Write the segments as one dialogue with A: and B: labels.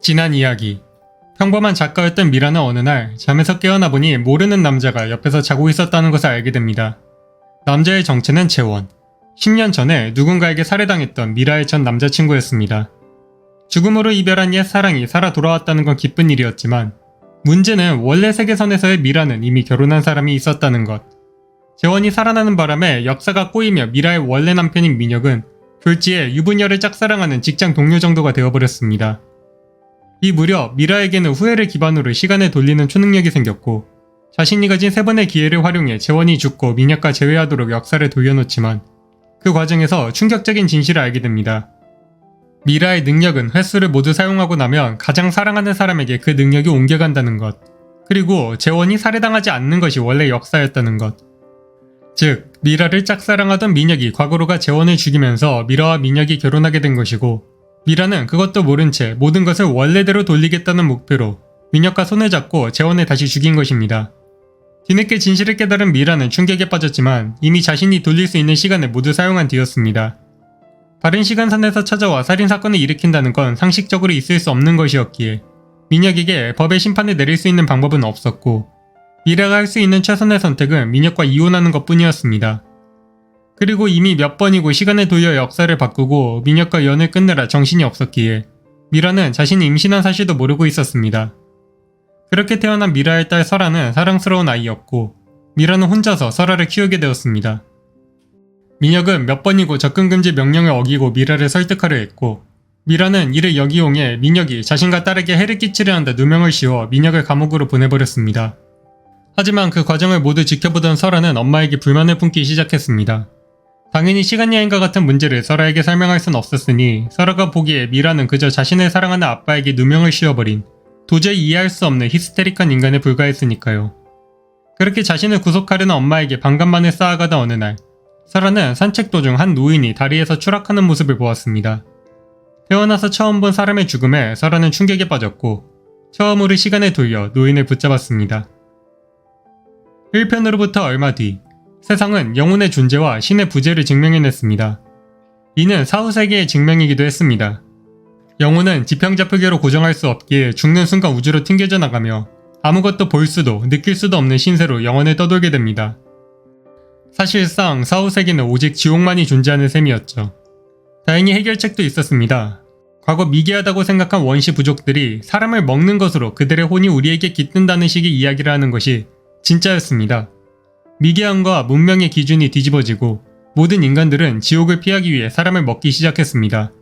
A: 지난 이야기. 평범한 작가였던 미라는 어느 날 잠에서 깨어나 보니 모르는 남자가 옆에서 자고 있었다는 것을 알게 됩니다. 남자의 정체는 재원. 10년 전에 누군가에게 살해당했던 미라의 전 남자친구였습니다. 죽음으로 이별한 옛 사랑이 살아 돌아왔다는 건 기쁜 일이었지만 문제는 원래 세계선에서의 미라는 이미 결혼한 사람이 있었다는 것. 재원이 살아나는 바람에 역사가 꼬이며 미라의 원래 남편인 민혁은 졸지에 유부녀를 짝사랑하는 직장 동료 정도가 되어버렸습니다. 이 무렵 미라에게는 후회를 기반으로 시간을 돌리는 초능력이 생겼고 자신이 가진 3번의 기회를 활용해 재원이 죽고 민혁과 재회하도록 역사를 돌려놓지만 그 과정에서 충격적인 진실을 알게 됩니다. 미라의 능력은 횟수를 모두 사용하고 나면 가장 사랑하는 사람에게 그 능력이 옮겨간다는 것, 그리고 재원이 살해당하지 않는 것이 원래 역사였다는 것. 즉, 미라를 짝사랑하던 민혁이 과거로가 재원을 죽이면서 미라와 민혁이 결혼하게 된 것이고 미라는 그것도 모른 채 모든 것을 원래대로 돌리겠다는 목표로 민혁과 손을 잡고 재원을 다시 죽인 것입니다. 뒤늦게 진실을 깨달은 미라는 충격에 빠졌지만 이미 자신이 돌릴 수 있는 시간을 모두 사용한 뒤였습니다. 다른 시간선에서 찾아와 살인사건을 일으킨다는 건 상식적으로 있을 수 없는 것이었기에 민혁에게 법의 심판을 내릴 수 있는 방법은 없었고 미라가 할 수 있는 최선의 선택은 민혁과 이혼하는 것 뿐이었습니다. 그리고 이미 몇 번이고 시간을 돌려 역사를 바꾸고 민혁과 연을 끊느라 정신이 없었기에 미라는 자신이 임신한 사실도 모르고 있었습니다. 그렇게 태어난 미라의 딸 설아는 사랑스러운 아이였고 미라는 혼자서 설아를 키우게 되었습니다. 민혁은 몇 번이고 접근금지 명령을 어기고 미라를 설득하려 했고 미라는 이를 역이용해 민혁이 자신과 딸에게 해를 끼치려 한다 누명을 씌워 민혁을 감옥으로 보내버렸습니다. 하지만 그 과정을 모두 지켜보던 설아는 엄마에게 불만을 품기 시작했습니다. 당연히 시간여행과 같은 문제를 설아에게 설명할 순 없었으니 설아가 보기에 미라는 그저 자신을 사랑하는 아빠에게 누명을 씌워버린 도저히 이해할 수 없는 히스테릭한 인간에 불과했으니까요. 그렇게 자신을 구속하려는 엄마에게 반감만을 쌓아가던 어느 날 설아는 산책 도중 한 노인이 다리에서 추락하는 모습을 보았습니다. 태어나서 처음 본 사람의 죽음에 설아는 충격에 빠졌고 처음으로 시간을 돌려 노인을 붙잡았습니다. 1편으로부터 얼마 뒤 세상은 영혼의 존재와 신의 부재를 증명해냈습니다. 이는 사후세계의 증명이기도 했습니다. 영혼은 지평자표계로 고정할 수 없기에 죽는 순간 우주로 튕겨져 나가며 아무것도 볼 수도 느낄 수도 없는 신세로 영원을 떠돌게 됩니다. 사실상 사후세계는 오직 지옥만이 존재하는 셈이었죠. 다행히 해결책도 있었습니다. 과거 미개하다고 생각한 원시 부족들이 사람을 먹는 것으로 그들의 혼이 우리에게 깃든다는 식의 이야기를 하는 것이 진짜였습니다. 미개함과 문명의 기준이 뒤집어지고 모든 인간들은 지옥을 피하기 위해 사람을 먹기 시작했습니다.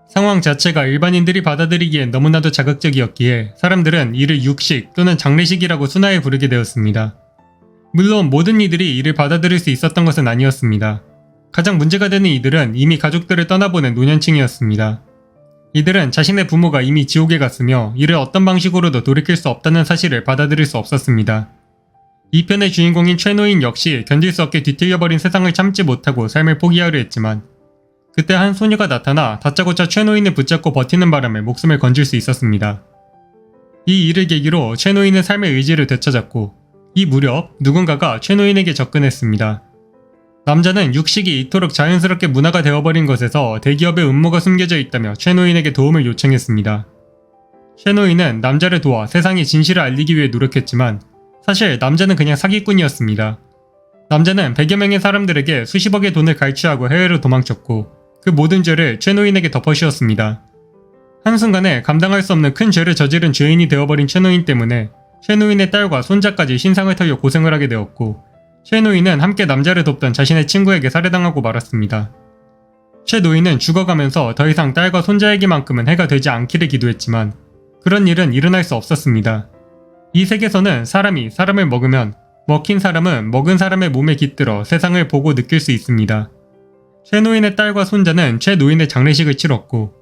A: 상황 자체가 일반인들이 받아들이기엔 너무나도 자극적이었기에 사람들은 이를 육식 또는 장례식이라고 순화해 부르게 되었습니다. 물론 모든 이들이 이를 받아들일 수 있었던 것은 아니었습니다. 가장 문제가 되는 이들은 이미 가족들을 떠나보낸 노년층이었습니다. 이들은 자신의 부모가 이미 지옥에 갔으며 이를 어떤 방식으로도 돌이킬 수 없다는 사실을 받아들일 수 없었습니다. 2편의 주인공인 최노인 역시 견딜 수 없게 뒤틀려버린 세상을 참지 못하고 삶을 포기하려 했지만 그때 한 소녀가 나타나 다짜고짜 최노인을 붙잡고 버티는 바람에 목숨을 건질 수 있었습니다. 이 일을 계기로 최노인은 삶의 의지를 되찾았고 이 무렵 누군가가 최노인에게 접근했습니다. 남자는 육식이 이토록 자연스럽게 문화가 되어버린 것에서 대기업의 음모가 숨겨져 있다며 최노인에게 도움을 요청했습니다. 최노인은 남자를 도와 세상의 진실을 알리기 위해 노력했지만 사실 남자는 그냥 사기꾼이었습니다. 남자는 100여 명의 사람들에게 수십억의 돈을 갈취하고 해외로 도망쳤고 그 모든 죄를 최노인에게 덮어씌웠습니다. 한순간에 감당할 수 없는 큰 죄를 저지른 죄인이 되어버린 최노인 때문에 최노인의 딸과 손자까지 신상을 털려 고생을 하게 되었고 최노인은 함께 남자를 돕던 자신의 친구에게 살해당하고 말았습니다. 최노인은 죽어가면서 더 이상 딸과 손자에게만큼은 해가 되지 않기를 기도했지만 그런 일은 일어날 수 없었습니다. 이 세계에서는 사람이 사람을 먹으면 먹힌 사람은 먹은 사람의 몸에 깃들어 세상을 보고 느낄 수 있습니다. 최노인의 딸과 손자는 최노인의 장례식을 치렀고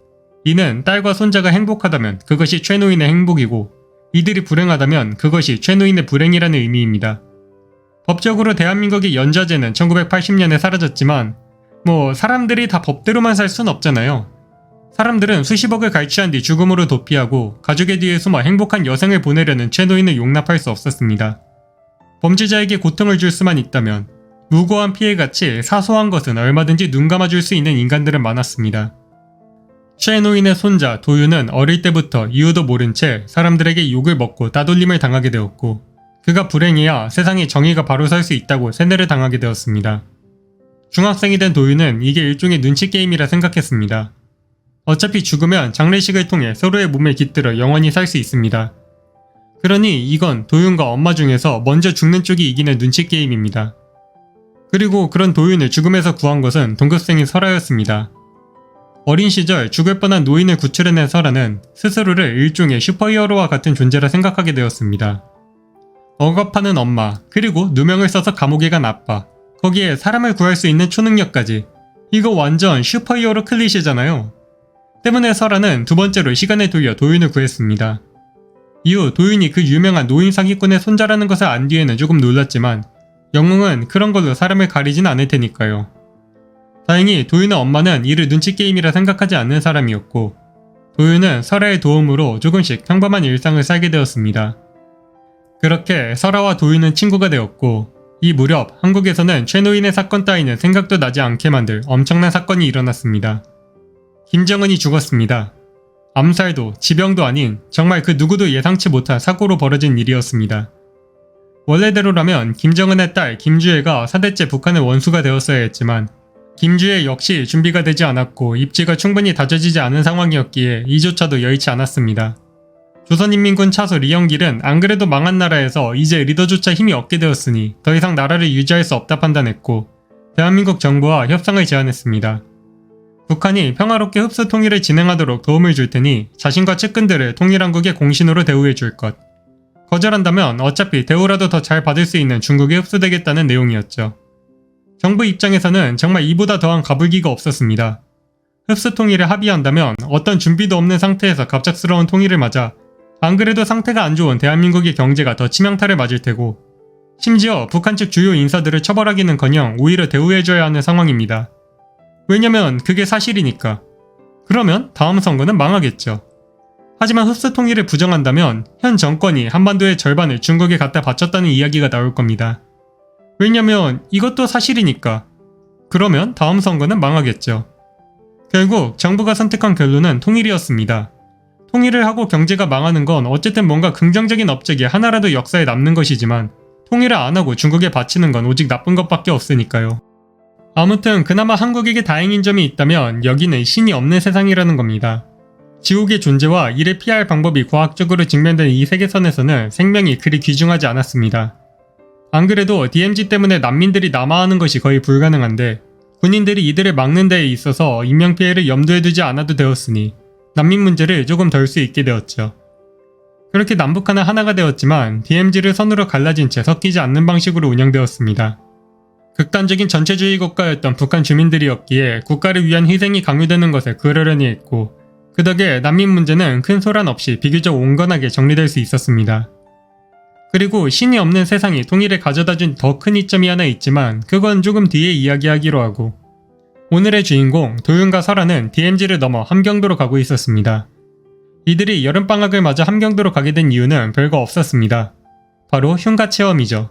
A: 이는 딸과 손자가 행복하다면 그것이 최노인의 행복이고 이들이 불행하다면 그것이 최노인의 불행이라는 의미입니다. 법적으로 대한민국의 연좌제는 1980년에 사라졌지만 사람들이 다 법대로만 살 순 없잖아요. 사람들은 수십억을 갈취한 뒤 죽음으로 도피하고 가족의 뒤에 숨어 행복한 여생을 보내려는 최노인을 용납할 수 없었습니다. 범죄자에게 고통을 줄 수만 있다면 무고한 피해같이 사소한 것은 얼마든지 눈 감아줄 수 있는 인간들은 많았습니다. 최노인의 손자 도윤은 어릴 때부터 이유도 모른 채 사람들에게 욕을 먹고 따돌림을 당하게 되었고, 그가 불행해야 세상에 정의가 바로 설 수 있다고 세뇌를 당하게 되었습니다. 중학생이 된 도윤은 이게 일종의 눈치 게임이라 생각했습니다. 어차피 죽으면 장례식을 통해 서로의 몸에 깃들어 영원히 살 수 있습니다. 그러니 이건 도윤과 엄마 중에서 먼저 죽는 쪽이 이기는 눈치 게임입니다. 그리고 그런 도윤을 죽음에서 구한 것은 동급생인 설아였습니다. 어린 시절 죽을 뻔한 노인을 구출해낸 설아는 스스로를 일종의 슈퍼히어로와 같은 존재라 생각하게 되었습니다. 억압하는 엄마, 그리고 누명을 써서 감옥에 간 아빠, 거기에 사람을 구할 수 있는 초능력까지. 이거 완전 슈퍼히어로 클리셰잖아요. 때문에 설아는 두 번째로 시간을 돌려 도윤을 구했습니다. 이후 도윤이 그 유명한 노인 사기꾼의 손자라는 것을 안 뒤에는 조금 놀랐지만 영웅은 그런 걸로 사람을 가리진 않을 테니까요. 다행히 도윤의 엄마는 이를 눈치 게임이라 생각하지 않는 사람이었고, 도윤은 설아의 도움으로 조금씩 평범한 일상을 살게 되었습니다. 그렇게 설아와 도윤은 친구가 되었고, 이 무렵 한국에서는 최노인의 사건 따위는 생각도 나지 않게 만들 엄청난 사건이 일어났습니다. 김정은이 죽었습니다. 암살도 지병도 아닌 정말 그 누구도 예상치 못한 사고로 벌어진 일이었습니다. 원래대로라면 김정은의 딸 김주애가 4대째 북한의 원수가 되었어야 했지만 김주애 역시 준비가 되지 않았고 입지가 충분히 다져지지 않은 상황이었기에 이조차도 여의치 않았습니다. 조선인민군 차소 리영길은 안 그래도 망한 나라에서 이제 리더조차 힘이 없게 되었으니 더 이상 나라를 유지할 수 없다 판단했고 대한민국 정부와 협상을 제안했습니다. 북한이 평화롭게 흡수 통일을 진행하도록 도움을 줄 테니 자신과 측근들을 통일한국의 공신으로 대우해 줄 것. 거절한다면 어차피 대우라도 더 잘 받을 수 있는 중국에 흡수되겠다는 내용이었죠. 정부 입장에서는 정말 이보다 더한 가불기가 없었습니다. 흡수 통일을 합의한다면 어떤 준비도 없는 상태에서 갑작스러운 통일을 맞아 안 그래도 상태가 안 좋은 대한민국의 경제가 더 치명타를 맞을 테고, 심지어 북한 측 주요 인사들을 처벌하기는커녕 오히려 대우해줘야 하는 상황입니다. 왜냐면 그게 사실이니까. 그러면 다음 선거는 망하겠죠. 하지만 흡수 통일을 부정한다면 현 정권이 한반도의 절반을 중국에 갖다 바쳤다는 이야기가 나올 겁니다. 왜냐면 이것도 사실이니까. 그러면 다음 선거는 망하겠죠. 결국 정부가 선택한 결론은 통일이었습니다. 통일을 하고 경제가 망하는 건 어쨌든 뭔가 긍정적인 업적이 하나라도 역사에 남는 것이지만 통일을 안 하고 중국에 바치는 건 오직 나쁜 것밖에 없으니까요. 아무튼 그나마 한국에게 다행인 점이 있다면 여기는 신이 없는 세상이라는 겁니다. 지옥의 존재와 이를 피할 방법이 과학적으로 증명된 이 세계선에서는 생명이 그리 귀중하지 않았습니다. 안 그래도 DMZ 때문에 난민들이 남하하는 것이 거의 불가능한데 군인들이 이들을 막는 데에 있어서 인명피해를 염두에 두지 않아도 되었으니 난민 문제를 조금 덜 수 있게 되었죠. 그렇게 남북한은 하나가 되었지만 DMZ를 선으로 갈라진 채 섞이지 않는 방식으로 운영되었습니다. 극단적인 전체주의 국가였던 북한 주민들이었기에 국가를 위한 희생이 강요되는 것을 그러려니 했고, 그 덕에 난민 문제는 큰 소란 없이 비교적 온건하게 정리될 수 있었습니다. 그리고 신이 없는 세상이 통일을 가져다준 더 큰 이점이 하나 있지만 그건 조금 뒤에 이야기하기로 하고, 오늘의 주인공 도윤과 설아는 DMZ를 넘어 함경도로 가고 있었습니다. 이들이 여름방학을 맞아 함경도로 가게 된 이유는 별거 없었습니다. 바로 흉가 체험이죠.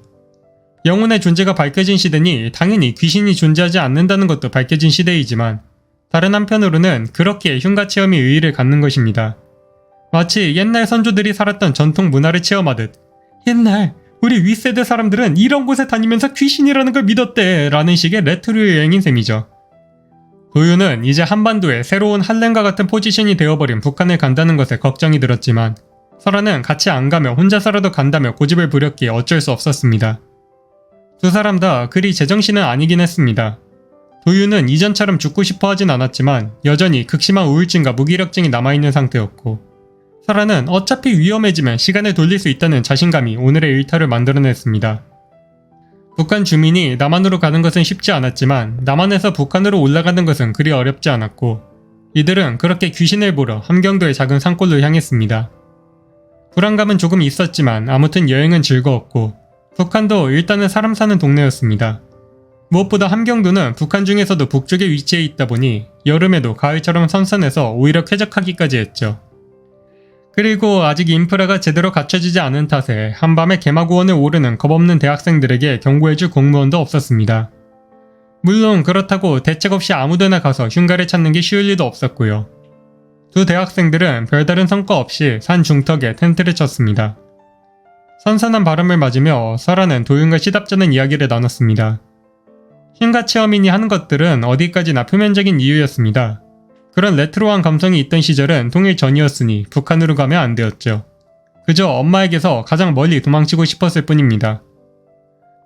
A: 영혼의 존재가 밝혀진 시대니 당연히 귀신이 존재하지 않는다는 것도 밝혀진 시대이지만 다른 한편으로는 그렇게 흉가 체험이 의의를 갖는 것입니다. 마치 옛날 선조들이 살았던 전통 문화를 체험하듯 옛날 우리 윗세대 사람들은 이런 곳에 다니면서 귀신이라는 걸 믿었대 라는 식의 레트로 여행인 셈이죠. 도윤은 이제 한반도에 새로운 할렘과 같은 포지션이 되어버린 북한을 간다는 것에 걱정이 들었지만 설아는 같이 안 가며 혼자서라도 간다며 고집을 부렸기에 어쩔 수 없었습니다. 두 사람 다 그리 제정신은 아니긴 했습니다. 도윤은 이전처럼 죽고 싶어 하진 않았지만 여전히 극심한 우울증과 무기력증이 남아있는 상태였고, 설아는 어차피 위험해지면 시간을 돌릴 수 있다는 자신감이 오늘의 일탈을 만들어냈습니다. 북한 주민이 남한으로 가는 것은 쉽지 않았지만 남한에서 북한으로 올라가는 것은 그리 어렵지 않았고, 이들은 그렇게 귀신을 보러 함경도의 작은 산골로 향했습니다. 불안감은 조금 있었지만 아무튼 여행은 즐거웠고, 북한도 일단은 사람 사는 동네였습니다. 무엇보다 함경도는 북한 중에서도 북쪽에 위치해 있다 보니 여름에도 가을처럼 선선해서 오히려 쾌적하기까지 했죠. 그리고 아직 인프라가 제대로 갖춰지지 않은 탓에 한밤에 개마고원을 오르는 겁없는 대학생들에게 경고해줄 공무원도 없었습니다. 물론 그렇다고 대책 없이 아무데나 가서 흉가를 찾는 게 쉬울 리도 없었고요. 두 대학생들은 별다른 성과 없이 산 중턱에 텐트를 쳤습니다. 선선한 바람을 맞으며 설아는 도윤과 시답잖은 이야기를 나눴습니다. 흉가 체험인이 하는 것들은 어디까지나 표면적인 이유였습니다. 그런 레트로한 감성이 있던 시절은 통일 전이었으니 북한으로 가면 안 되었죠. 그저 엄마에게서 가장 멀리 도망치고 싶었을 뿐입니다.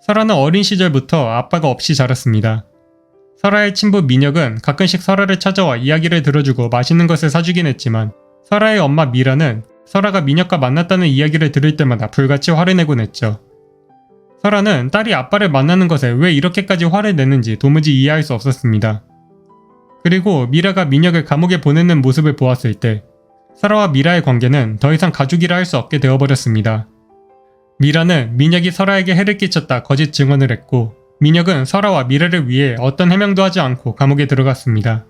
A: 설아는 어린 시절부터 아빠가 없이 자랐습니다. 설아의 친부 민혁은 가끔씩 설아를 찾아와 이야기를 들어주고 맛있는 것을 사주긴 했지만 설아의 엄마 미라는 설아가 민혁과 만났다는 이야기를 들을 때마다 불같이 화를 내곤 했죠. 설아는 딸이 아빠를 만나는 것에 왜 이렇게까지 화를 내는지 도무지 이해할 수 없었습니다. 그리고 미라가 민혁을 감옥에 보내는 모습을 보았을 때 설아와 미라의 관계는 더 이상 가족이라 할 수 없게 되어버렸습니다. 미라는 민혁이 설아에게 해를 끼쳤다 거짓 증언을 했고 민혁은 설아와 미라를 위해 어떤 해명도 하지 않고 감옥에 들어갔습니다.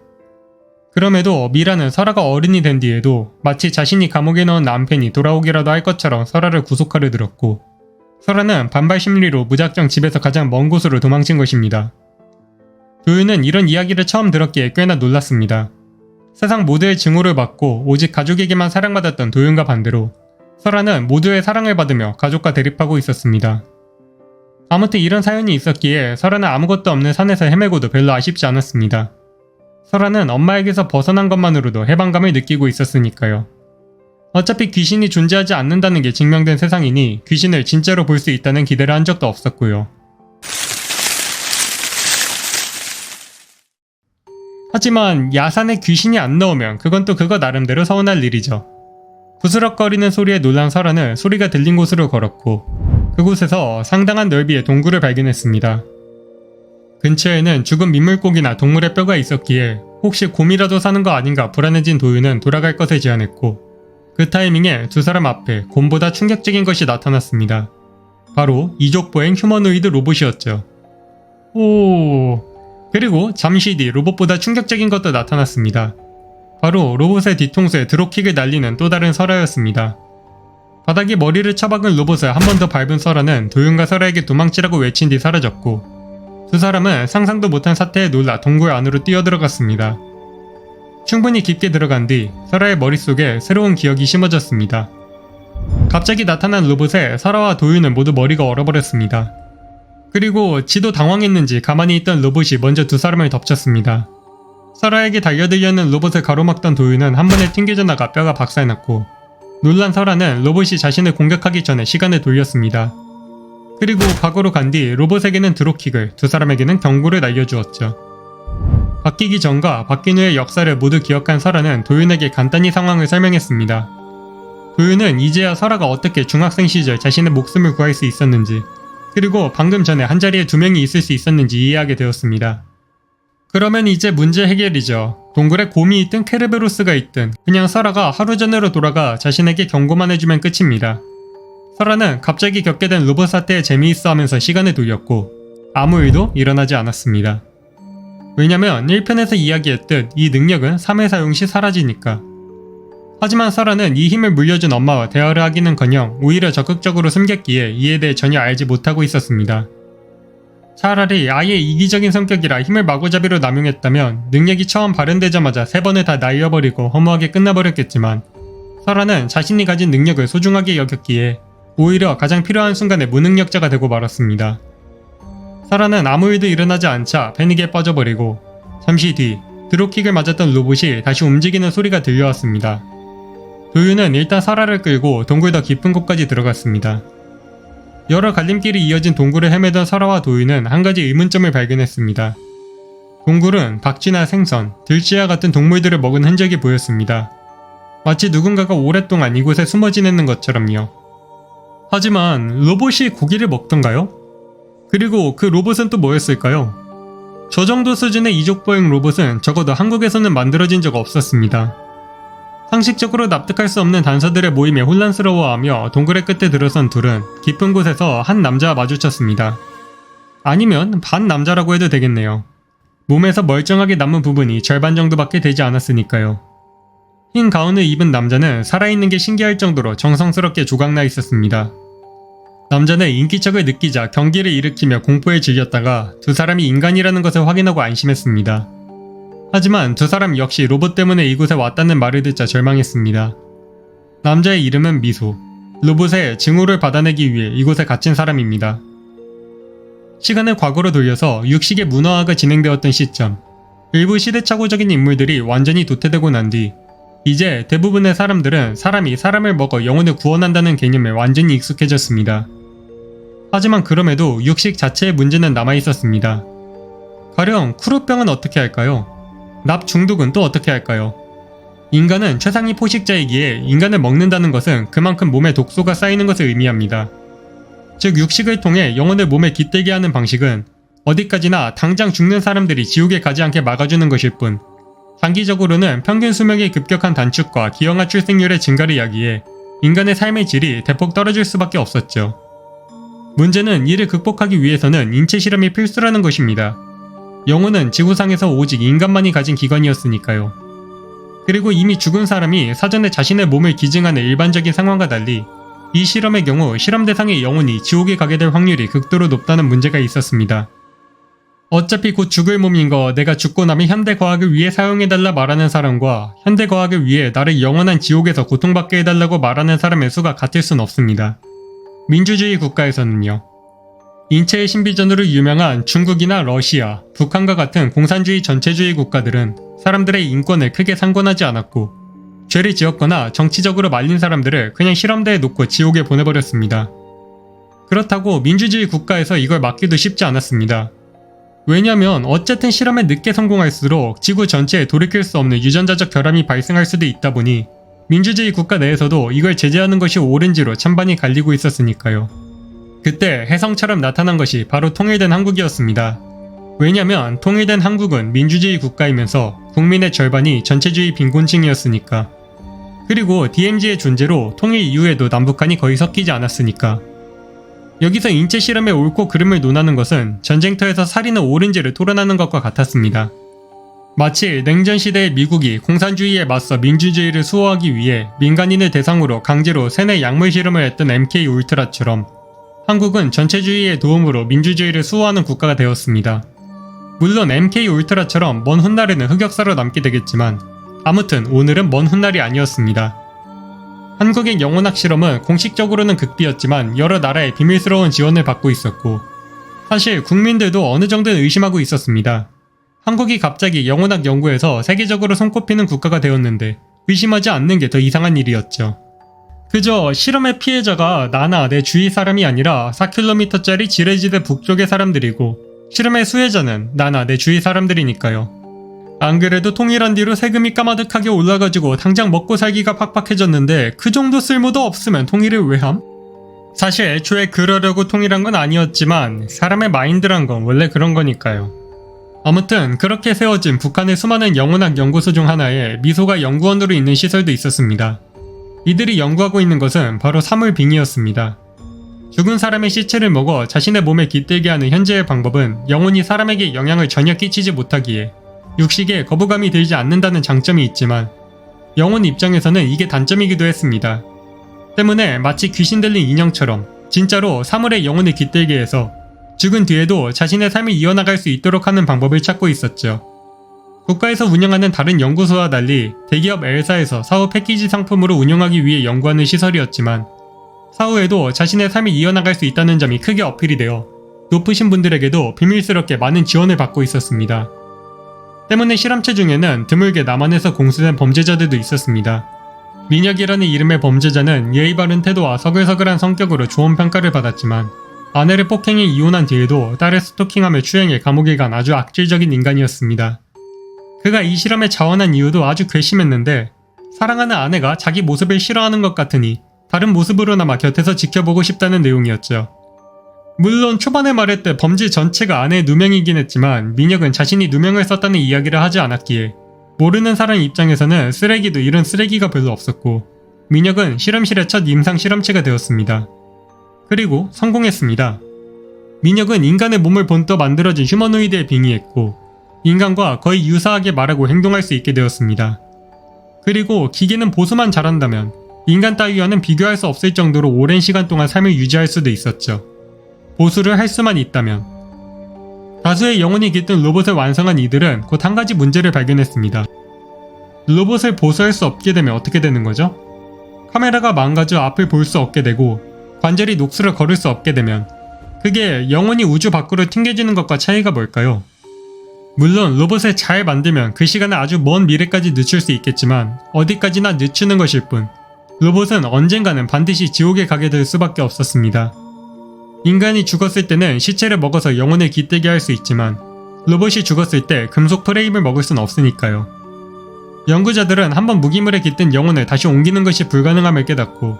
A: 그럼에도 미라는 설아가 어른이 된 뒤에도 마치 자신이 감옥에 넣은 남편이 돌아오기라도 할 것처럼 설아를 구속하려 들었고 설아는 반발 심리로 무작정 집에서 가장 먼 곳으로 도망친 것입니다. 도윤은 이런 이야기를 처음 들었기에 꽤나 놀랐습니다. 세상 모두의 증오를 받고 오직 가족에게만 사랑받았던 도윤과 반대로 설아는 모두의 사랑을 받으며 가족과 대립하고 있었습니다. 아무튼 이런 사연이 있었기에 설아는 아무것도 없는 산에서 헤매고도 별로 아쉽지 않았습니다. 설아는 엄마에게서 벗어난 것만으로도 해방감을 느끼고 있었으니까요. 어차피 귀신이 존재하지 않는다는 게 증명된 세상이니 귀신을 진짜로 볼 수 있다는 기대를 한 적도 없었고요. 하지만 야산에 귀신이 안 나오면 그건 또 그거 나름대로 서운할 일이죠. 부스럭거리는 소리에 놀란 설아는 소리가 들린 곳으로 걸었고 그곳에서 상당한 넓이의 동굴을 발견했습니다. 근처에는 죽은 민물고기나 동물의 뼈가 있었기에 혹시 곰이라도 사는 거 아닌가 불안해진 도윤은 돌아갈 것을 제안했고 그 타이밍에 두 사람 앞에 곰보다 충격적인 것이 나타났습니다. 바로 이족보행 휴머노이드 로봇이었죠. 그리고 잠시 뒤 로봇보다 충격적인 것도 나타났습니다. 바로 로봇의 뒤통수에 드롭킥을 날리는 또 다른 설아였습니다. 바닥에 머리를 처박은 로봇을 한 번 더 밟은 설아는 도윤과 설아에게 도망치라고 외친 뒤 사라졌고 두 사람은 상상도 못한 사태에 놀라 동굴 안으로 뛰어들어갔습니다. 충분히 깊게 들어간 뒤 설아의 머릿속에 새로운 기억이 심어졌습니다. 갑자기 나타난 로봇에 설아와 도윤은 모두 머리가 얼어버렸습니다. 그리고 지도 당황했는지 가만히 있던 로봇이 먼저 두 사람을 덮쳤습니다. 설아에게 달려들려는 로봇을 가로막던 도윤은 한 번에 튕겨져 나가 뼈가 박살났고 놀란 설아는 로봇이 자신을 공격하기 전에 시간을 돌렸습니다. 그리고 과거로 간 뒤 로봇에게는 드롭킥을, 두 사람에게는 경고를 날려주었죠. 바뀌기 전과 바뀐 후의 역사를 모두 기억한 설아는 도윤에게 간단히 상황을 설명했습니다. 도윤은 이제야 설아가 어떻게 중학생 시절 자신의 목숨을 구할 수 있었는지 그리고 방금 전에 한자리에 두 명이 있을 수 있었는지 이해하게 되었습니다. 그러면 이제 문제 해결이죠. 동굴에 곰이 있든 케르베로스가 있든 그냥 설아가 하루 전으로 돌아가 자신에게 경고만 해주면 끝입니다. 설아는 갑자기 겪게 된 로봇 사태에 재미있어 하면서 시간을 돌렸고 아무 일도 일어나지 않았습니다. 왜냐면 1편에서 이야기했듯 이 능력은 3회 사용 시 사라지니까. 하지만 설아는 이 힘을 물려준 엄마와 대화를 하기는커녕 오히려 적극적으로 숨겼기에 이에 대해 전혀 알지 못하고 있었습니다. 차라리 아예 이기적인 성격이라 힘을 마구잡이로 남용했다면 능력이 처음 발현되자마자 3번을 다 날려버리고 허무하게 끝나버렸겠지만 설아는 자신이 가진 능력을 소중하게 여겼기에 오히려 가장 필요한 순간에 무능력자가 되고 말았습니다. 설아는 아무 일도 일어나지 않자 패닉에 빠져버리고 잠시 뒤 드롭킥을 맞았던 로봇이 다시 움직이는 소리가 들려왔습니다. 도윤은 일단 설아를 끌고 동굴 더 깊은 곳까지 들어갔습니다. 여러 갈림길이 이어진 동굴을 헤매던 설아와 도윤은 한 가지 의문점을 발견했습니다. 동굴은 박쥐나 생선, 들쥐와 같은 동물들을 먹은 흔적이 보였습니다. 마치 누군가가 오랫동안 이곳에 숨어 지내는 것처럼요. 하지만 로봇이 고기를 먹던가요? 그리고 그 로봇은 또 뭐였을까요? 저 정도 수준의 이족보행 로봇은 적어도 한국에서는 만들어진 적 없었습니다. 상식적으로 납득할 수 없는 단서들의 모임에 혼란스러워하며 동굴의 끝에 들어선 둘은 깊은 곳에서 한 남자와 마주쳤습니다. 아니면 반 남자라고 해도 되겠네요. 몸에서 멀쩡하게 남은 부분이 절반 정도밖에 되지 않았으니까요. 흰 가운을 입은 남자는 살아있는 게 신기할 정도로 정성스럽게 조각나 있었습니다. 남자는 인기척을 느끼자 경기를 일으키며 공포에 질렸다가 두 사람이 인간이라는 것을 확인하고 안심했습니다. 하지만 두 사람 역시 로봇 때문에 이곳에 왔다는 말을 듣자 절망했습니다. 남자의 이름은 미소. 로봇의 증오를 받아내기 위해 이곳에 갇힌 사람입니다. 시간을 과거로 돌려서 육식의 문화화가 진행되었던 시점, 일부 시대착오적인 인물들이 완전히 도태되고 난 뒤 이제 대부분의 사람들은 사람이 사람을 먹어 영혼을 구원한다는 개념에 완전히 익숙해졌습니다. 하지만 그럼에도 육식 자체의 문제는 남아있었습니다. 가령 쿠루병은 어떻게 할까요? 납 중독은 또 어떻게 할까요? 인간은 최상위 포식자이기에 인간을 먹는다는 것은 그만큼 몸에 독소가 쌓이는 것을 의미합니다. 즉 육식을 통해 영혼을 몸에 깃들게 하는 방식은 어디까지나 당장 죽는 사람들이 지옥에 가지 않게 막아주는 것일 뿐, 장기적으로는 평균 수명의 급격한 단축과 기형아 출생률의 증가를 야기해 인간의 삶의 질이 대폭 떨어질 수밖에 없었죠. 문제는 이를 극복하기 위해서는 인체 실험이 필수라는 것입니다. 영혼은 지구상에서 오직 인간만이 가진 기관이었으니까요. 그리고 이미 죽은 사람이 사전에 자신의 몸을 기증하는 일반적인 상황과 달리 이 실험의 경우 실험 대상의 영혼이 지옥에 가게 될 확률이 극도로 높다는 문제가 있었습니다. 어차피 곧 죽을 몸인 거 내가 죽고 나면 현대과학을 위해 사용해달라 말하는 사람과 현대과학을 위해 나를 영원한 지옥에서 고통받게 해달라고 말하는 사람의 수가 같을 순 없습니다. 민주주의 국가에서는요. 인체의 신비전으로 유명한 중국이나 러시아, 북한과 같은 공산주의 전체주의 국가들은 사람들의 인권을 크게 상관하지 않았고 죄를 지었거나 정치적으로 말린 사람들을 그냥 실험대에 놓고 지옥에 보내버렸습니다. 그렇다고 민주주의 국가에서 이걸 막기도 쉽지 않았습니다. 왜냐면 어쨌든 실험에 늦게 성공할수록 지구 전체에 돌이킬 수 없는 유전자적 결함이 발생할 수도 있다 보니 민주주의 국가 내에서도 이걸 제재하는 것이 옳은지로 찬반이 갈리고 있었으니까요. 그때 혜성처럼 나타난 것이 바로 통일된 한국이었습니다. 왜냐면 통일된 한국은 민주주의 국가이면서 국민의 절반이 전체주의 빈곤층이었으니까. 그리고 DMZ의 존재로 통일 이후에도 남북한이 거의 섞이지 않았으니까. 여기서 인체 실험의 옳고 그름을 논하는 것은 전쟁터에서 살인은 옳은지를 토론하는 것과 같았습니다. 마치 냉전 시대의 미국이 공산주의에 맞서 민주주의를 수호하기 위해 민간인을 대상으로 강제로 세뇌 약물 실험을 했던 MK 울트라처럼 한국은 전체주의의 도움으로 민주주의를 수호하는 국가가 되었습니다. 물론 MK 울트라처럼 먼 훗날에는 흑역사로 남게 되겠지만 아무튼 오늘은 먼 훗날이 아니었습니다. 한국의 영혼학 실험은 공식적으로는 극비였지만 여러 나라의 비밀스러운 지원을 받고 있었고 사실 국민들도 어느 정도는 의심하고 있었습니다. 한국이 갑자기 영혼학 연구에서 세계적으로 손꼽히는 국가가 되었는데 의심하지 않는 게 더 이상한 일이었죠. 그저 실험의 피해자가 나나 내 주위 사람이 아니라 4km짜리 지레지대 북쪽의 사람들이고 실험의 수혜자는 나나 내 주위 사람들이니까요. 안 그래도 통일한 뒤로 세금이 까마득하게 올라가지고 당장 먹고 살기가 팍팍해졌는데 그 정도 쓸모도 없으면 통일을 왜 함? 사실 애초에 그러려고 통일한 건 아니었지만 사람의 마인드란 건 원래 그런 거니까요. 아무튼 그렇게 세워진 북한의 수많은 영혼학 연구소 중 하나에 미소가 연구원으로 있는 시설도 있었습니다. 이들이 연구하고 있는 것은 바로 사물빙이었습니다. 죽은 사람의 시체를 먹어 자신의 몸에 깃들게 하는 현재의 방법은 영혼이 사람에게 영향을 전혀 끼치지 못하기에 육식에 거부감이 들지 않는다는 장점이 있지만 영혼 입장에서는 이게 단점이기도 했습니다. 때문에 마치 귀신 들린 인형처럼 진짜로 사물의 영혼을 깃들게 해서 죽은 뒤에도 자신의 삶을 이어나갈 수 있도록 하는 방법을 찾고 있었죠. 국가에서 운영하는 다른 연구소와 달리 대기업 L사에서 사후 패키지 상품으로 운영하기 위해 연구하는 시설이었지만 사후에도 자신의 삶을 이어나갈 수 있다는 점이 크게 어필이 되어 높으신 분들에게도 비밀스럽게 많은 지원을 받고 있었습니다. 때문에 실험체 중에는 드물게 남한에서 공수된 범죄자들도 있었습니다. 민혁이라는 이름의 범죄자는 예의 바른 태도와 서글서글한 성격으로 좋은 평가를 받았지만 아내를 폭행해 이혼한 뒤에도 딸을 스토킹하며 추행해 감옥에 간 아주 악질적인 인간이었습니다. 그가 이 실험에 자원한 이유도 아주 괘씸했는데 사랑하는 아내가 자기 모습을 싫어하는 것 같으니 다른 모습으로나마 곁에서 지켜보고 싶다는 내용이었죠. 물론 초반에 말했듯 범죄 전체가 아내의 누명이긴 했지만 민혁은 자신이 누명을 썼다는 이야기를 하지 않았기에 모르는 사람 입장에서는 쓰레기도 이런 쓰레기가 별로 없었고 민혁은 실험실의 첫 임상 실험체가 되었습니다. 그리고 성공했습니다. 민혁은 인간의 몸을 본떠 만들어진 휴머노이드에 빙의했고 인간과 거의 유사하게 말하고 행동할 수 있게 되었습니다. 그리고 기계는 보수만 잘한다면 인간 따위와는 비교할 수 없을 정도로 오랜 시간 동안 삶을 유지할 수도 있었죠. 보수를 할 수만 있다면. 다수의 영혼이 깃든 로봇을 완성한 이들은 곧 한 가지 문제를 발견했습니다. 로봇을 보수할 수 없게 되면 어떻게 되는 거죠? 카메라가 망가져 앞을 볼 수 없게 되고 관절이 녹슬어 걸을 수 없게 되면 그게 영혼이 우주 밖으로 튕겨지는 것과 차이가 뭘까요? 물론 로봇을 잘 만들면 그 시간을 아주 먼 미래까지 늦출 수 있겠지만 어디까지나 늦추는 것일 뿐 로봇은 언젠가는 반드시 지옥에 가게 될 수밖에 없었습니다. 인간이 죽었을 때는 시체를 먹어서 영혼을 깃들게 할 수 있지만 로봇이 죽었을 때 금속 프레임을 먹을 순 없으니까요. 연구자들은 한번 무기물에 깃든 영혼을 다시 옮기는 것이 불가능함을 깨닫고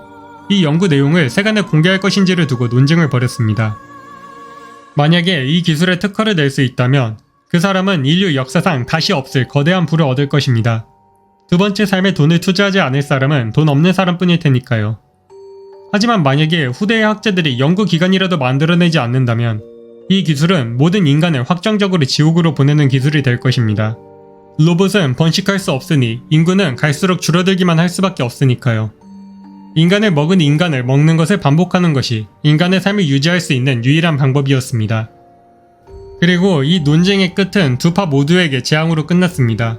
A: 이 연구 내용을 세간에 공개할 것인지를 두고 논쟁을 벌였습니다. 만약에 이 기술에 특허를 낼 수 있다면 그 사람은 인류 역사상 다시 없을 거대한 부를 얻을 것입니다. 두 번째 삶에 돈을 투자하지 않을 사람은 돈 없는 사람뿐일 테니까요. 하지만 만약에 후대의 학자들이 연구기관이라도 만들어내지 않는다면 이 기술은 모든 인간을 확정적으로 지옥으로 보내는 기술이 될 것입니다. 로봇은 번식할 수 없으니 인구는 갈수록 줄어들기만 할 수밖에 없으니까요. 인간을 먹은 인간을 먹는 것을 반복하는 것이 인간의 삶을 유지할 수 있는 유일한 방법이었습니다. 그리고 이 논쟁의 끝은 두 파 모두에게 재앙으로 끝났습니다.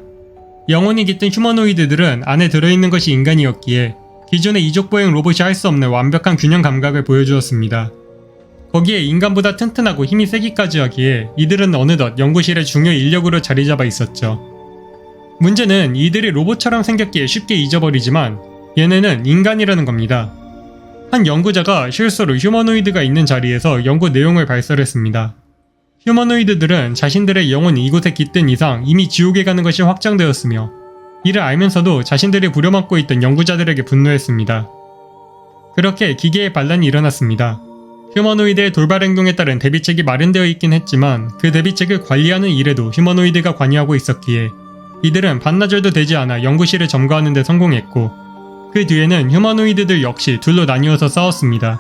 A: 영혼이 깃든 휴머노이드들은 안에 들어있는 것이 인간이었기에 기존의 이족보행 로봇이 할 수 없는 완벽한 균형 감각을 보여주었습니다. 거기에 인간보다 튼튼하고 힘이 세기까지 하기에 이들은 어느덧 연구실의 중요 인력으로 자리잡아 있었죠. 문제는 이들이 로봇처럼 생겼기에 쉽게 잊어버리지만 얘네는 인간이라는 겁니다. 한 연구자가 실수로 휴머노이드가 있는 자리에서 연구 내용을 발설했습니다. 휴머노이드들은 자신들의 영혼이 이곳에 깃든 이상 이미 지옥에 가는 것이 확정되었으며 이를 알면서도 자신들이 부려먹고 있던 연구자들에게 분노했습니다. 그렇게 기계의 반란이 일어났습니다. 휴머노이드의 돌발 행동에 따른 대비책이 마련되어 있긴 했지만 그 대비책을 관리하는 일에도 휴머노이드가 관여하고 있었기에 이들은 반나절도 되지 않아 연구실을 점거하는 데 성공했고 그 뒤에는 휴머노이드들 역시 둘로 나뉘어서 싸웠습니다.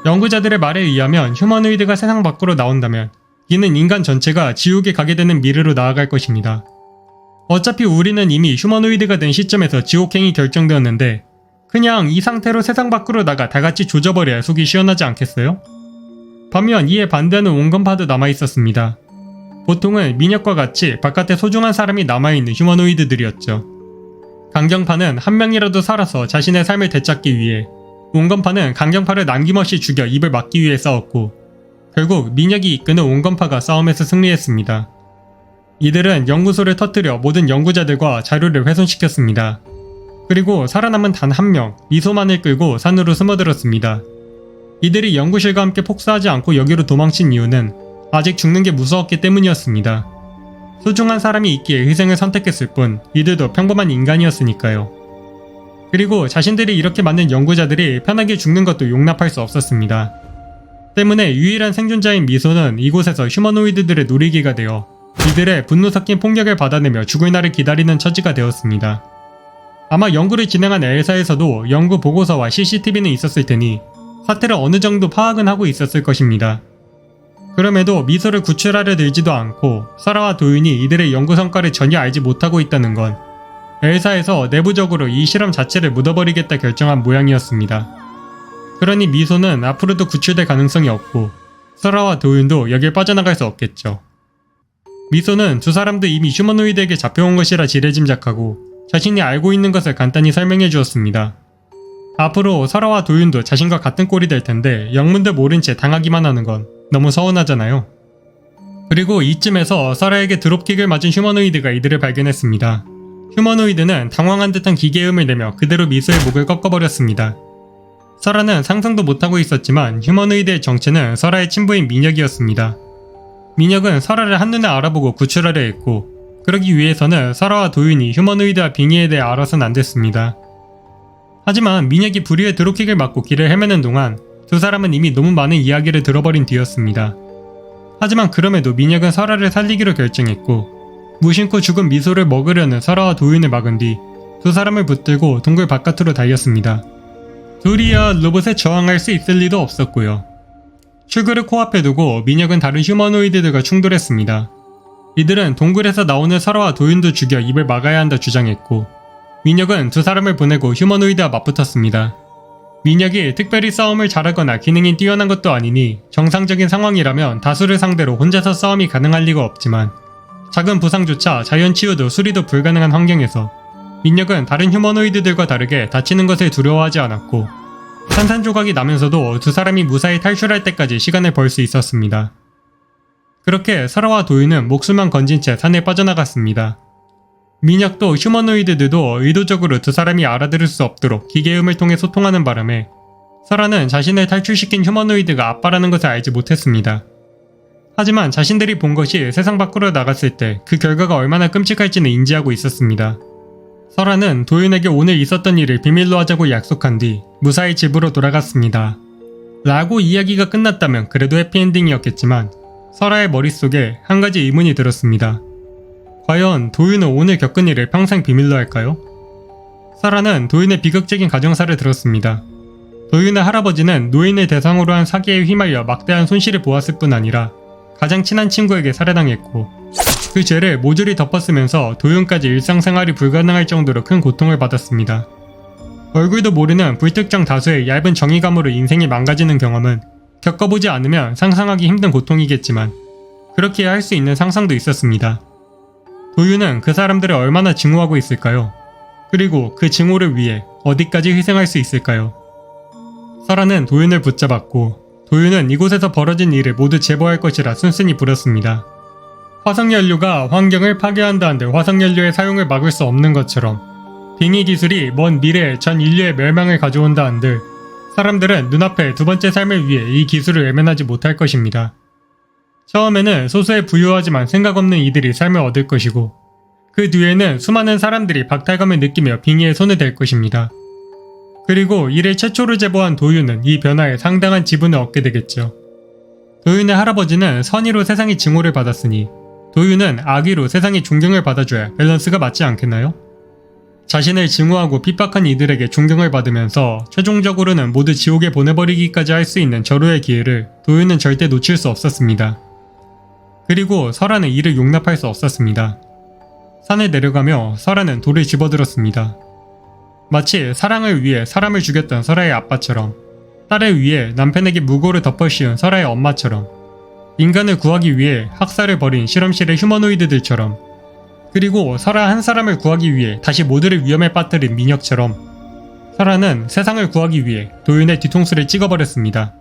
A: 연구자들의 말에 의하면 휴머노이드가 세상 밖으로 나온다면 이는 인간 전체가 지옥에 가게 되는 미래로 나아갈 것입니다. 어차피 우리는 이미 휴머노이드가 된 시점에서 지옥행이 결정되었는데 그냥 이 상태로 세상 밖으로 나가 다같이 조져버려야 속이 시원하지 않겠어요? 반면 이에 반대하는 온건파도 남아있었습니다. 보통은 민혁과 같이 바깥에 소중한 사람이 남아있는 휴머노이드들이었죠. 강경파는 한 명이라도 살아서 자신의 삶을 되찾기 위해, 온건파는 강경파를 남김없이 죽여 입을 막기 위해 싸웠고 결국 민혁이 이끄는 온건파가 싸움에서 승리했습니다. 이들은 연구소를 터뜨려 모든 연구자들과 자료를 훼손시켰습니다. 그리고 살아남은 단 한 명, 미소만을 끌고 산으로 숨어들었습니다. 이들이 연구실과 함께 폭사하지 않고 여기로 도망친 이유는 아직 죽는 게 무서웠기 때문이었습니다. 소중한 사람이 있기에 희생을 선택했을 뿐 이들도 평범한 인간이었으니까요. 그리고 자신들이 이렇게 만든 연구자들이 편하게 죽는 것도 용납할 수 없었습니다. 때문에 유일한 생존자인 미소는 이곳에서 휴머노이드들의 놀이기가 되어 이들의 분노 섞인 폭력을 받아내며 죽을 날을 기다리는 처지가 되었습니다. 아마 연구를 진행한 엘사에서도 연구 보고서와 CCTV는 있었을 테니 사태를 어느 정도 파악은 하고 있었을 것입니다. 그럼에도 미소를 구출하려 들지도 않고 사라와 도윤이 이들의 연구 성과를 전혀 알지 못하고 있다는 건 엘사에서 내부적으로 이 실험 자체를 묻어버리겠다 결정한 모양이었습니다. 그러니 미소는 앞으로도 구출될 가능성이 없고 사라와 도윤도 여길 빠져나갈 수 없겠죠. 미소는 두 사람도 이미 휴머노이드에게 잡혀온 것이라 지레짐작하고 자신이 알고 있는 것을 간단히 설명해 주었습니다. 앞으로 설아와 도윤도 자신과 같은 꼴이 될 텐데 영문도 모른 채 당하기만 하는 건 너무 서운하잖아요. 그리고 이쯤에서 설아에게 드롭킥을 맞은 휴머노이드가 이들을 발견했습니다. 휴머노이드는 당황한 듯한 기계음을 내며 그대로 미소의 목을 꺾어버렸습니다. 설아는 상상도 못하고 있었지만 휴머노이드의 정체는 설아의 친부인 민혁이었습니다. 민혁은 설아를 한눈에 알아보고 구출하려 했고 그러기 위해서는 설아와 도윤이 휴머노이드와 빙의에 대해 알아서는 안 됐습니다. 하지만 민혁이 불의의 드롭킥을 맞고 길을 헤매는 동안 두 사람은 이미 너무 많은 이야기를 들어버린 뒤였습니다. 하지만 그럼에도 민혁은 설아를 살리기로 결정했고 무심코 죽은 미소를 먹으려는 설아와 도윤을 막은 뒤 두 사람을 붙들고 동굴 바깥으로 달렸습니다. 둘이야 로봇에 저항할 수 있을 리도 없었고요. 출구를 코앞에 두고 민혁은 다른 휴머노이드들과 충돌했습니다. 이들은 동굴에서 나오는 설아와 도윤도 죽여 입을 막아야 한다 주장했고 민혁은 두 사람을 보내고 휴머노이드와 맞붙었습니다. 민혁이 특별히 싸움을 잘하거나 기능이 뛰어난 것도 아니니 정상적인 상황이라면 다수를 상대로 혼자서 싸움이 가능할 리가 없지만 작은 부상조차 자연 치유도 수리도 불가능한 환경에서 민혁은 다른 휴머노이드들과 다르게 다치는 것을 두려워하지 않았고 산산조각이 나면서도 두 사람이 무사히 탈출할 때까지 시간을 벌 수 있었습니다. 그렇게 설아와 도윤은 목숨만 건진 채 산에 빠져나갔습니다. 민혁도 휴머노이드들도 의도적으로 두 사람이 알아들을 수 없도록 기계음을 통해 소통하는 바람에 설아는 자신을 탈출시킨 휴머노이드가 아빠라는 것을 알지 못했습니다. 하지만 자신들이 본 것이 세상 밖으로 나갔을 때 그 결과가 얼마나 끔찍할지는 인지하고 있었습니다. 설아는 도윤에게 오늘 있었던 일을 비밀로 하자고 약속한 뒤 무사히 집으로 돌아갔습니다. 라고 이야기가 끝났다면 그래도 해피엔딩이었겠지만 설아의 머릿속에 한 가지 의문이 들었습니다. 과연 도윤은 오늘 겪은 일을 평생 비밀로 할까요? 설아는 도윤의 비극적인 가정사를 들었습니다. 도윤의 할아버지는 노인을 대상으로 한 사기에 휘말려 막대한 손실을 보았을 뿐 아니라 가장 친한 친구에게 살해당했고 그 죄를 모조리 덮었으면서 도윤까지 일상생활이 불가능할 정도로 큰 고통을 받았습니다. 얼굴도 모르는 불특정 다수의 얇은 정의감으로 인생이 망가지는 경험은 겪어보지 않으면 상상하기 힘든 고통이겠지만 그렇게 할 수 있는 상상도 있었습니다. 도윤은 그 사람들을 얼마나 증오하고 있을까요? 그리고 그 증오를 위해 어디까지 희생할 수 있을까요? 설아는 도윤을 붙잡았고 도윤은 이곳에서 벌어진 일을 모두 제보할 것이라 순순히 부렸습니다. 화석연료가 환경을 파괴한다 한들 화석연료의 사용을 막을 수 없는 것처럼 빙의 기술이 먼 미래에 전 인류의 멸망을 가져온다 한들 사람들은 눈앞에 두 번째 삶을 위해 이 기술을 외면하지 못할 것입니다. 처음에는 소수의 부유하지만 생각 없는 이들이 삶을 얻을 것이고 그 뒤에는 수많은 사람들이 박탈감을 느끼며 빙의에 손을 댈 것입니다. 그리고 이를 최초로 제보한 도윤은 이 변화에 상당한 지분을 얻게 되겠죠. 도윤의 할아버지는 선의로 세상의 증오를 받았으니 도윤은 악의로 세상의 존경을 받아줘야 밸런스가 맞지 않겠나요? 자신을 증오하고 핍박한 이들에게 존경을 받으면서 최종적으로는 모두 지옥에 보내버리기까지 할 수 있는 절호의 기회를 도윤은 절대 놓칠 수 없었습니다. 그리고 설아는 이를 용납할 수 없었습니다. 산에 내려가며 설아는 돌을 집어들었습니다. 마치 사랑을 위해 사람을 죽였던 설아의 아빠처럼 딸을 위해 남편에게 무고를 덮어씌운 설아의 엄마처럼 인간을 구하기 위해 학살을 벌인 실험실의 휴머노이드들처럼 그리고 설아 한 사람을 구하기 위해 다시 모두를 위험에 빠뜨린 민혁처럼 설아는 세상을 구하기 위해 도윤의 뒤통수를 찍어버렸습니다.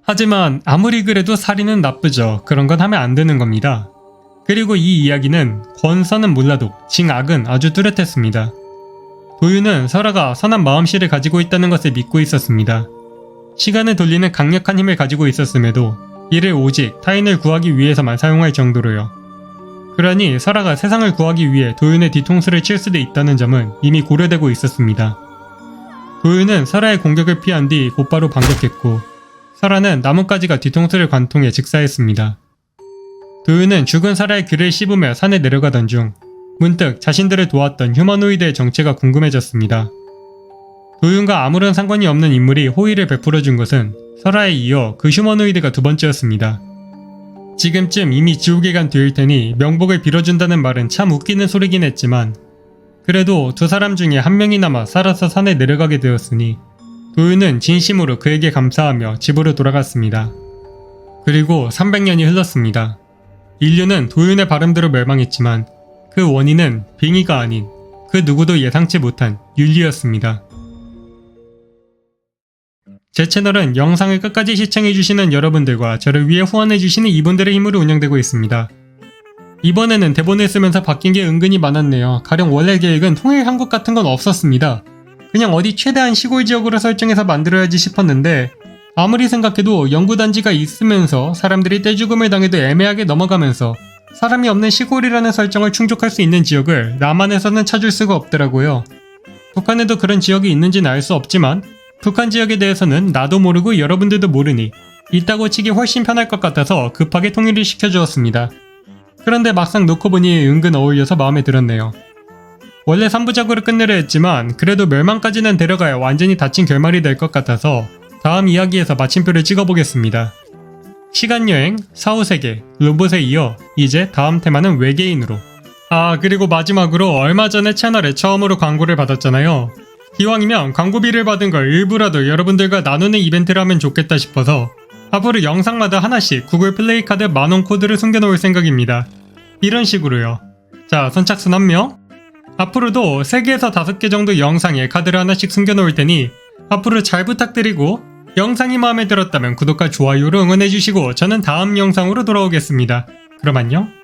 A: 하지만 아무리 그래도 살인은 나쁘죠. 그런 건 하면 안 되는 겁니다. 그리고 이 이야기는 권선은 몰라도 징악은 아주 뚜렷했습니다. 도윤은 설아가 선한 마음씨를 가지고 있다는 것을 믿고 있었습니다. 시간을 돌리는 강력한 힘을 가지고 있었음에도 이를 오직 타인을 구하기 위해서만 사용할 정도로요. 그러니 설아가 세상을 구하기 위해 도윤의 뒤통수를 칠 수도 있다는 점은 이미 고려되고 있었습니다. 도윤은 설아의 공격을 피한 뒤 곧바로 반격했고 설아는 나뭇가지가 뒤통수를 관통해 직사했습니다. 도윤은 죽은 설아의 귀를 씹으며 산에 내려가던 중 문득 자신들을 도왔던 휴머노이드의 정체가 궁금해졌습니다. 도윤과 아무런 상관이 없는 인물이 호의를 베풀어준 것은 설아에 이어 그 휴머노이드가 두 번째였습니다. 지금쯤 이미 지옥에 간 뒤일 테니 명복을 빌어준다는 말은 참 웃기는 소리긴 했지만 그래도 두 사람 중에 한 명이나마 살아서 산에 내려가게 되었으니 도윤은 진심으로 그에게 감사하며 집으로 돌아갔습니다. 그리고 300년이 흘렀습니다. 인류는 도윤의 발음대로 멸망했지만 그 원인은 빙의가 아닌 그 누구도 예상치 못한 윤리였습니다. 제 채널은 영상을 끝까지 시청해주시는 여러분들과 저를 위해 후원해주시는 이분들의 힘으로 운영되고 있습니다. 이번에는 대본을 쓰면서 바뀐 게 은근히 많았네요. 가령 원래 계획은 통일 한국 같은 건 없었습니다. 그냥 어디 최대한 시골 지역으로 설정해서 만들어야지 싶었는데 아무리 생각해도 연구단지가 있으면서 사람들이 떼죽음을 당해도 애매하게 넘어가면서 사람이 없는 시골이라는 설정을 충족할 수 있는 지역을 남한에서는 찾을 수가 없더라고요. 북한에도 그런 지역이 있는지는 알 수 없지만 북한 지역에 대해서는 나도 모르고 여러분들도 모르니 있다고 치기 훨씬 편할 것 같아서 급하게 통일을 시켜주었습니다. 그런데 막상 놓고 보니 은근 어울려서 마음에 들었네요. 원래 3부작으로 끝내려 했지만 그래도 멸망까지는 데려가야 완전히 닫힌 결말이 될 것 같아서 다음 이야기에서 마침표를 찍어보겠습니다. 시간여행, 사후세계, 로봇에 이어 이제 다음 테마는 외계인으로. 그리고 마지막으로 얼마 전에 채널에 처음으로 광고를 받았잖아요. 기왕이면 광고비를 받은 걸 일부라도 여러분들과 나누는 이벤트를 하면 좋겠다 싶어서 앞으로 영상마다 하나씩 구글 플레이 카드 만원 코드를 숨겨놓을 생각입니다. 이런 식으로요. 자, 선착순 1명. 앞으로도 3개에서 5개 정도 영상에 카드를 하나씩 숨겨놓을 테니 앞으로 잘 부탁드리고, 영상이 마음에 들었다면 구독과 좋아요로 응원해주시고 저는 다음 영상으로 돌아오겠습니다. 그럼 안녕.